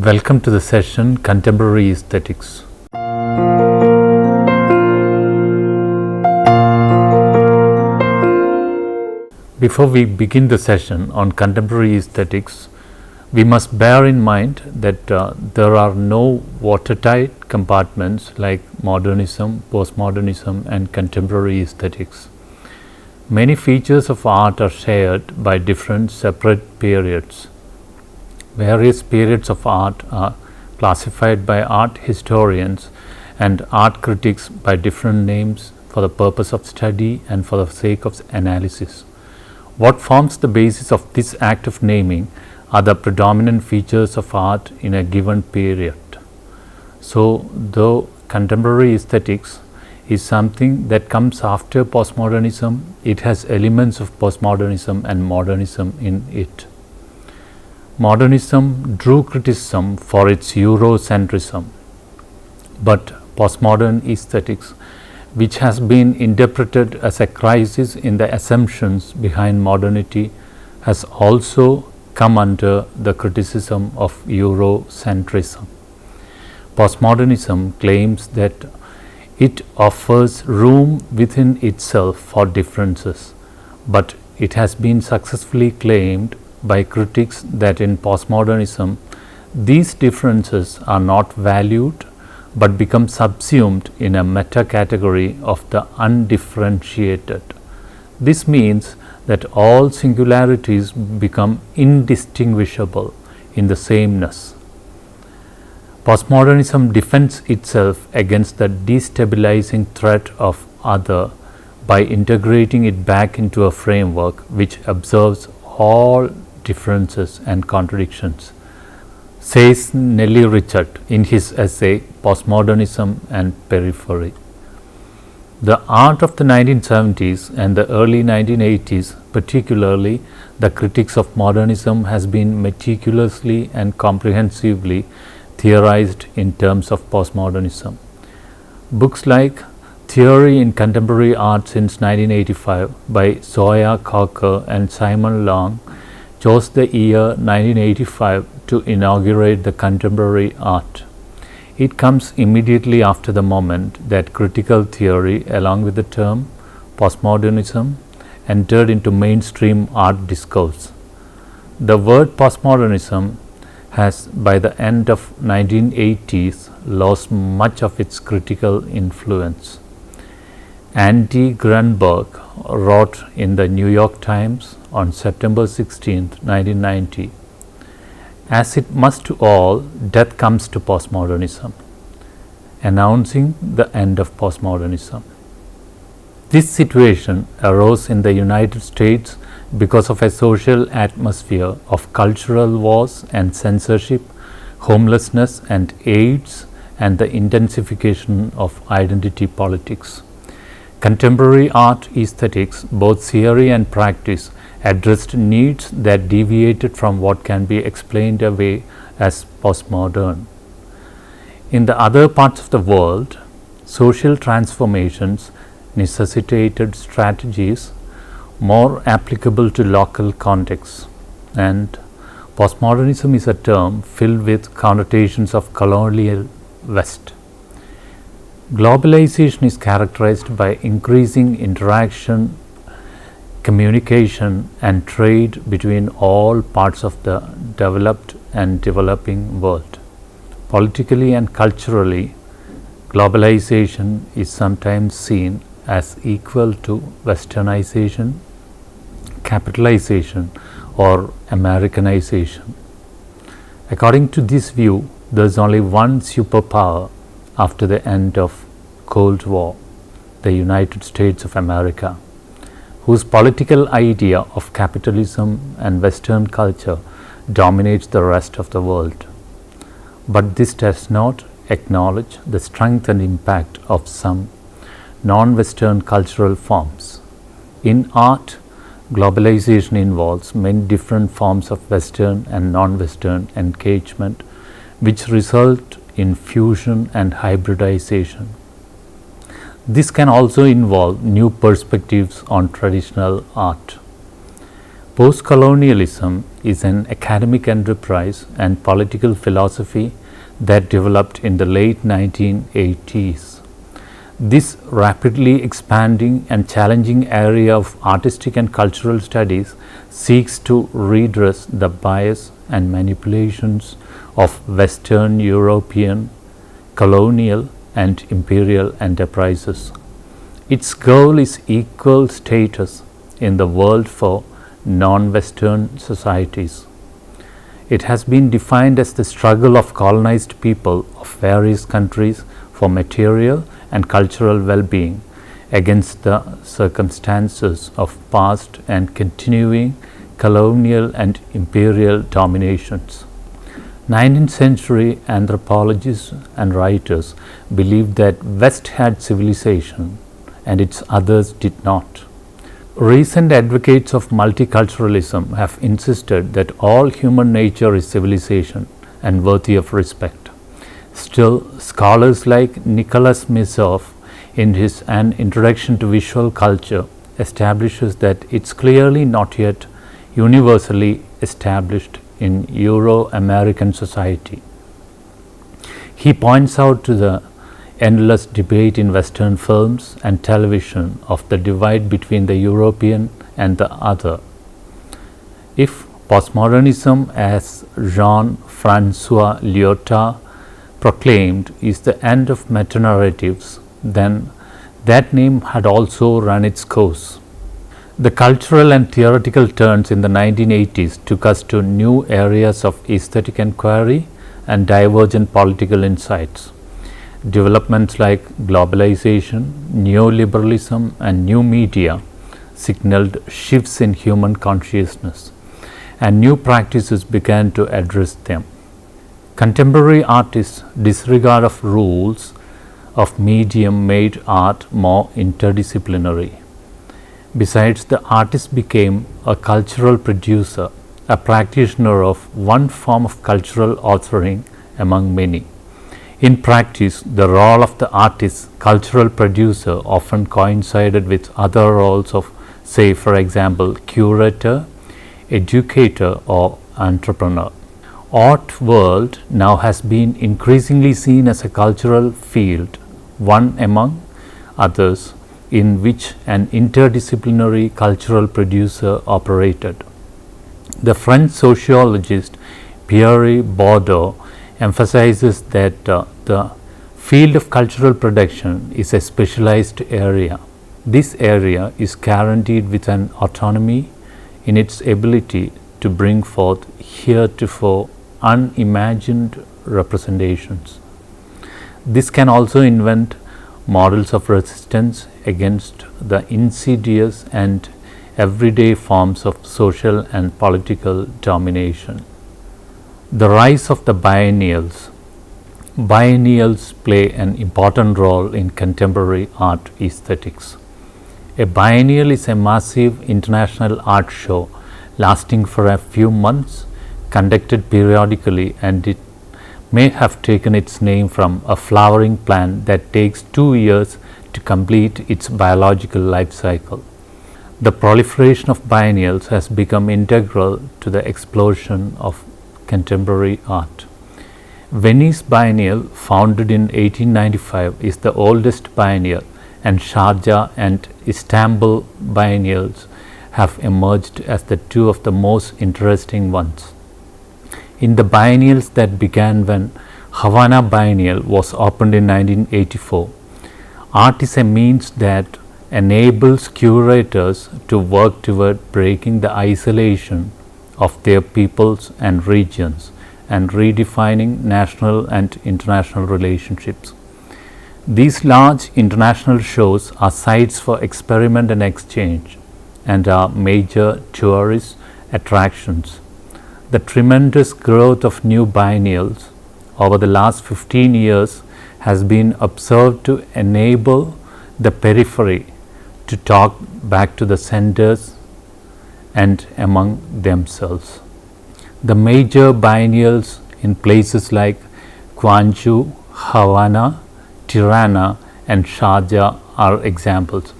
Welcome to the session Contemporary Aesthetics. Before we begin the session on contemporary aesthetics, we must bear in mind that there are no watertight compartments like modernism, postmodernism, and contemporary aesthetics. Many features of art are shared by different separate periods. Various periods of art are classified by art historians and art critics by different names for the purpose of study and for the sake of analysis. What forms the basis of this act of naming are the predominant features of art in a given period. So, though contemporary aesthetics is something that comes after postmodernism, it has elements of postmodernism and modernism in it. Modernism drew criticism for its Eurocentrism, but postmodern aesthetics, which has been interpreted as a crisis in the assumptions behind modernity, has also come under the criticism of Eurocentrism. Postmodernism claims that it offers room within itself for differences, but it has been successfully claimed by critics that in postmodernism these differences are not valued but become subsumed in a meta category of the undifferentiated. This means that all singularities become indistinguishable in the sameness. Postmodernism defends itself against the destabilizing threat of other by integrating it back into a framework which observes all differences and contradictions, says Nellie Richard in his essay Postmodernism and Periphery. The art of the 1970s and the early 1980s, particularly the critics of modernism, has been meticulously and comprehensively theorized in terms of postmodernism. Books like Theory in Contemporary Art since 1985 by Zoya Cocker and Simon Long chose the year 1985 to inaugurate the contemporary art. It comes immediately after the moment that critical theory, along with the term postmodernism, entered into mainstream art discourse. The word postmodernism has, by the end of 1980s, lost much of its critical influence. Andy Grunberg wrote in the New York Times on September 16, 1990, "As it must to all, death comes to postmodernism," announcing the end of postmodernism. This situation arose in the United States because of a social atmosphere of cultural wars and censorship, homelessness and AIDS, and the intensification of identity politics. Contemporary art aesthetics, both theory and practice, addressed needs that deviated from what can be explained away as postmodern. In the other parts of the world, social transformations necessitated strategies more applicable to local contexts, and postmodernism is a term filled with connotations of colonial West. Globalization is characterized by increasing interaction, communication, and trade between all parts of the developed and developing world. Politically and culturally, globalization is sometimes seen as equal to westernization, capitalization, or Americanization. According to this view, there is only one superpower after the end of Cold War, the United States of America, whose political idea of capitalism and Western culture dominates the rest of the world. But this does not acknowledge the strength and impact of some non-Western cultural forms. In art, globalization involves many different forms of Western and non-Western engagement, which result in fusion and hybridization. This can also involve new perspectives on traditional art. Post-colonialism is an academic enterprise and political philosophy that developed in the late 1980s. This rapidly expanding and challenging area of artistic and cultural studies seeks to redress the bias and manipulations of Western European colonial and imperial enterprises. Its goal is equal status in the world for non-Western societies. It has been defined as the struggle of colonized people of various countries for material and cultural well-being against the circumstances of past and continuing colonial and imperial dominations. 19th century anthropologists and writers believed that West had civilization and its others did not. Recent advocates of multiculturalism have insisted that all human nature is civilization and worthy of respect. Still, scholars like Nicholas Missoff, in his An Introduction to Visual Culture, establishes that it's clearly not yet universally established in Euro-American society. He points out to the endless debate in Western films and television of the divide between the European and the other. If postmodernism, as Jean-Francois Lyotard proclaimed, is the end of meta-narratives, then that name had also run its course. The cultural and theoretical turns in the 1980s took us to new areas of aesthetic inquiry and divergent political insights. Developments like globalization, neoliberalism, and new media signaled shifts in human consciousness, and new practices began to address them. Contemporary artists' disregard of rules of medium made art more interdisciplinary. Besides, the artist became a cultural producer, a practitioner of one form of cultural authoring among many. In practice, the role of the artist, cultural producer, often coincided with other roles of, say, for example, curator, educator, or entrepreneur. Art world now has been increasingly seen as a cultural field, one among others, in which an interdisciplinary cultural producer operated. The French sociologist Pierre Bourdieu emphasizes that the field of cultural production is a specialized area. This area is guaranteed with an autonomy in its ability to bring forth heretofore unimagined representations. This can also invent models of resistance against the insidious and everyday forms of social and political domination. The rise of the biennials. Biennials play an important role in contemporary art aesthetics. A biennial is a massive international art show lasting for a few months, conducted periodically, and it may have taken its name from a flowering plant that takes 2 years to complete its biological life cycle. The proliferation of biennials has become integral to the explosion of contemporary art. Venice Biennial, founded in 1895, is the oldest biennial, and Sharjah and Istanbul biennials have emerged as the two of the most interesting ones. In the biennials that began when Havana Biennial was opened in 1984, art is a means that enables curators to work toward breaking the isolation of their peoples and regions and redefining national and international relationships. These large international shows are sites for experiment and exchange and are major tourist attractions. The tremendous growth of new biennials over the last 15 years has been observed to enable the periphery to talk back to the centers and among themselves. The major biennials in places like Gwangju, Havana, Tirana, and Sharjah are examples.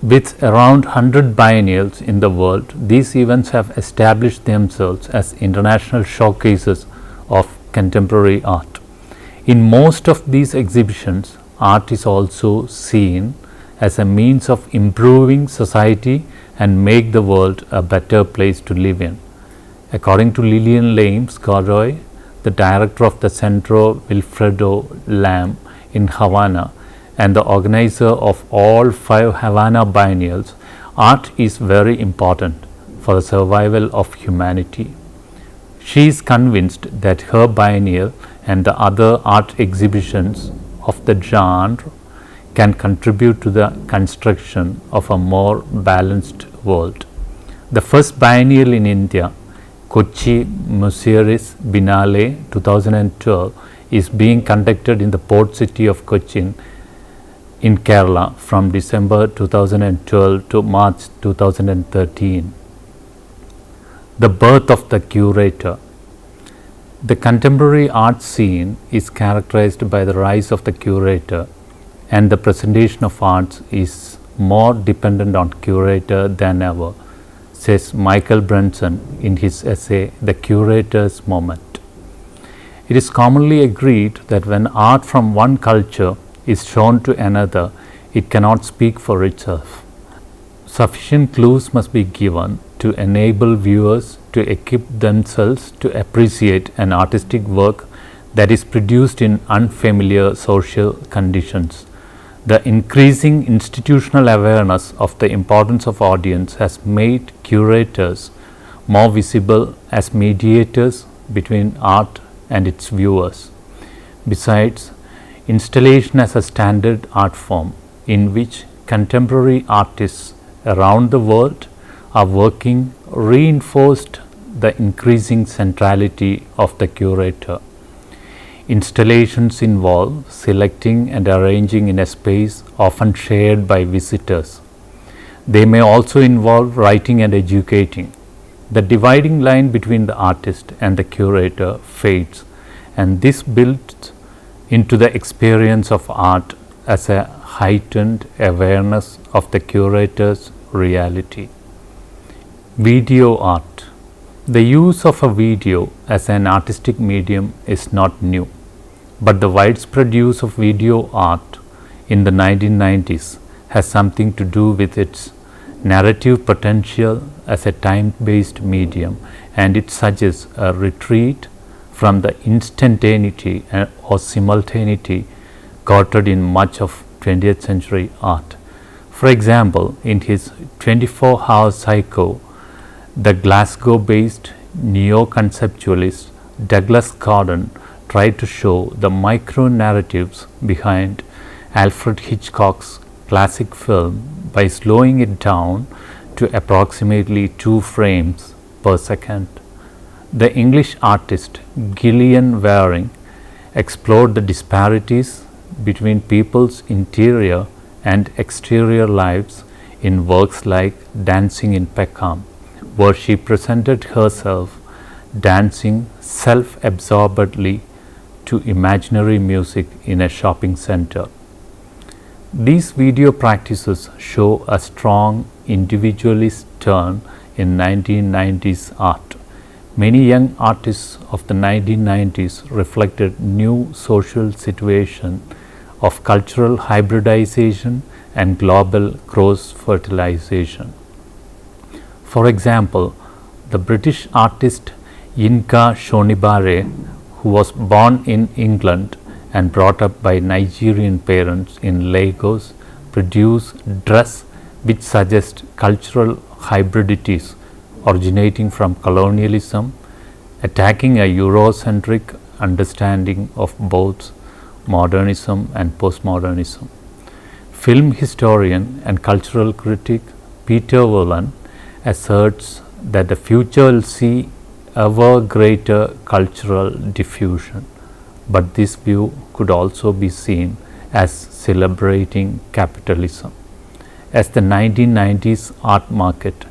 With around 100 biennials in the world, these events have established themselves as international showcases of contemporary art. In most of these exhibitions, art is also seen as a means of improving society and make the world a better place to live in. According to Lillian Lames Godoy, the director of the Centro Wilfredo Lam in Havana and the organizer of all 5 Havana biennials, art is very important for the survival of humanity. She is convinced that her biennial and the other art exhibitions of the genre can contribute to the construction of a more balanced world. The first biennial in India, Kochi Museeris Biennale 2012, is being conducted in the port city of Cochin in Kerala from December 2012 to March 2013. The birth of the curator. The contemporary art scene is characterized by the rise of the curator, and the presentation of arts is more dependent on curator than ever, says Michael Brunson in his essay The Curator's Moment. It is commonly agreed that when art from one culture is shown to another, it cannot speak for itself. Sufficient clues must be given to enable viewers to equip themselves to appreciate an artistic work that is produced in unfamiliar social conditions. The increasing institutional awareness of the importance of audience has made curators more visible as mediators between art and its viewers. Besides, installation as a standard art form in which contemporary artists around the world are working reinforced the increasing centrality of the curator. Installations involve selecting and arranging in a space often shared by visitors. They may also involve writing and educating. The dividing line between the artist and the curator fades, and this builds into the experience of art as a heightened awareness of the curator's reality. Video art. The use of a video as an artistic medium is not new, but the widespread use of video art in the 1990s has something to do with its narrative potential as a time-based medium, and it suggests a retreat from the instantaneity or simultaneity quoted in much of 20th century art. For example, in his 24-hour Psycho, the Glasgow-based neo-conceptualist Douglas Gordon tried to show the micro-narratives behind Alfred Hitchcock's classic film by slowing it down to approximately 2 frames per second. The English artist Gillian Waring explored the disparities between people's interior and exterior lives in works like Dancing in Peckham, where she presented herself dancing self-absorbedly to imaginary music in a shopping center. These video practices show a strong individualist turn in 1990s art. Many young artists of the 1990s reflected new social situation of cultural hybridization and global cross-fertilization. For example, the British artist Yinka Shonibare, who was born in England and brought up by Nigerian parents in Lagos, produced dress which suggest cultural hybridities originating from colonialism, attacking a Eurocentric understanding of both modernism and postmodernism. Film historian and cultural critic Peter Woolen asserts that the future will see ever greater cultural diffusion, but this view could also be seen as celebrating capitalism. As the 1990s art market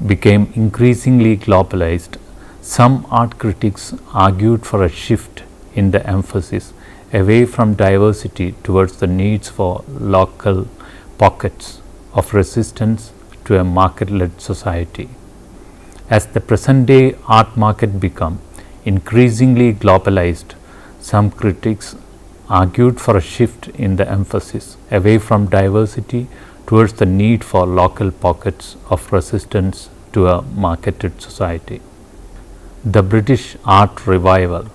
became increasingly globalized, some art critics argued for a shift in the emphasis away from diversity towards the needs for local pockets of resistance to a market-led society. As the present-day art market became increasingly globalized, some critics argued for a shift in the emphasis away from diversity towards the need for local pockets of resistance to a marketed society. The British Art Revival.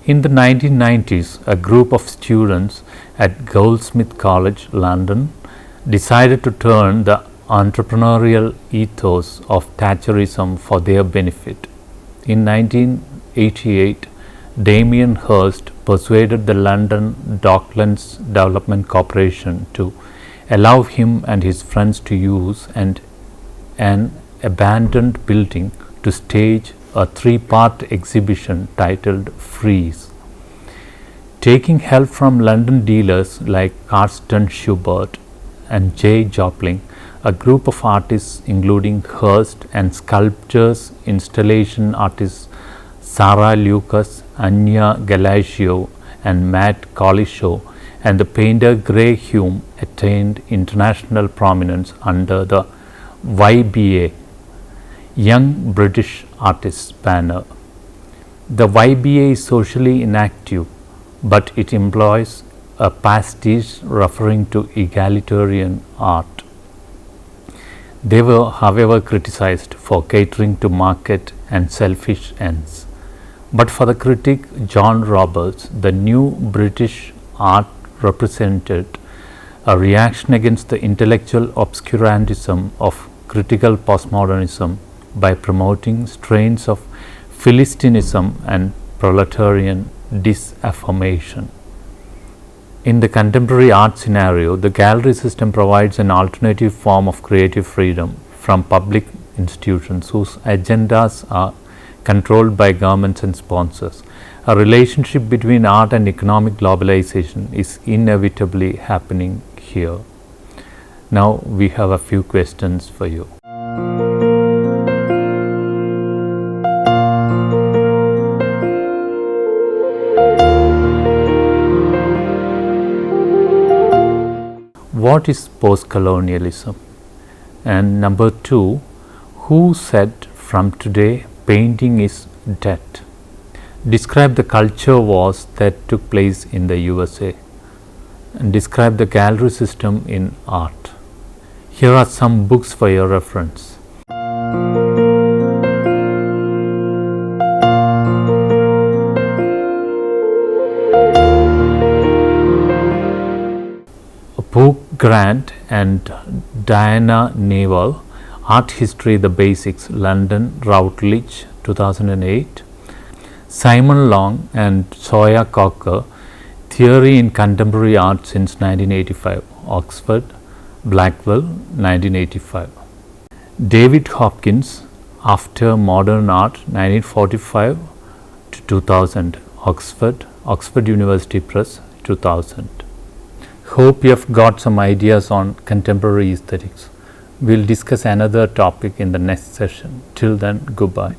In the 1990s, a group of students at Goldsmith College, London, decided to turn the entrepreneurial ethos of Thatcherism for their benefit. In 1988, Damien Hirst persuaded the London Docklands Development Corporation to allow him and his friends to use an abandoned building to stage a three-part exhibition titled Freeze. Taking help from London dealers like Carsten Schubert and J. Jopling, a group of artists including Hirst and sculptors, installation artists Sarah Lucas, Anya Galacio and Matt Collishaw, and the painter Gray Hume attained international prominence under the YBA, Young British Artists banner. The YBA is socially inactive, but it employs a pastiche referring to egalitarian art. They were, however, criticized for catering to market and selfish ends. But for the critic John Roberts, the new British art represented a reaction against the intellectual obscurantism of critical postmodernism by promoting strains of Philistinism and proletarian disaffirmation. In the contemporary art scenario, the gallery system provides an alternative form of creative freedom from public institutions whose agendas are controlled by governments and sponsors. A relationship between art and economic globalization is inevitably happening here. Now we have a few questions for you. What is post-colonialism? And number 2, who said from today painting is dead? Describe the culture wars that took place in the USA and describe the gallery system in art. Here are some books for your reference. Pope Grant and Diana Neville, Art History The Basics, London, Routledge, 2008. Simon Long and Sawyer Cocker, Theory in Contemporary Art since 1985, Oxford, Blackwell, 1985. David Hopkins, After Modern Art, 1945 to 2000, Oxford University Press, 2000. Hope you have got some ideas on contemporary aesthetics. We'll discuss another topic in the next session. Till then, goodbye.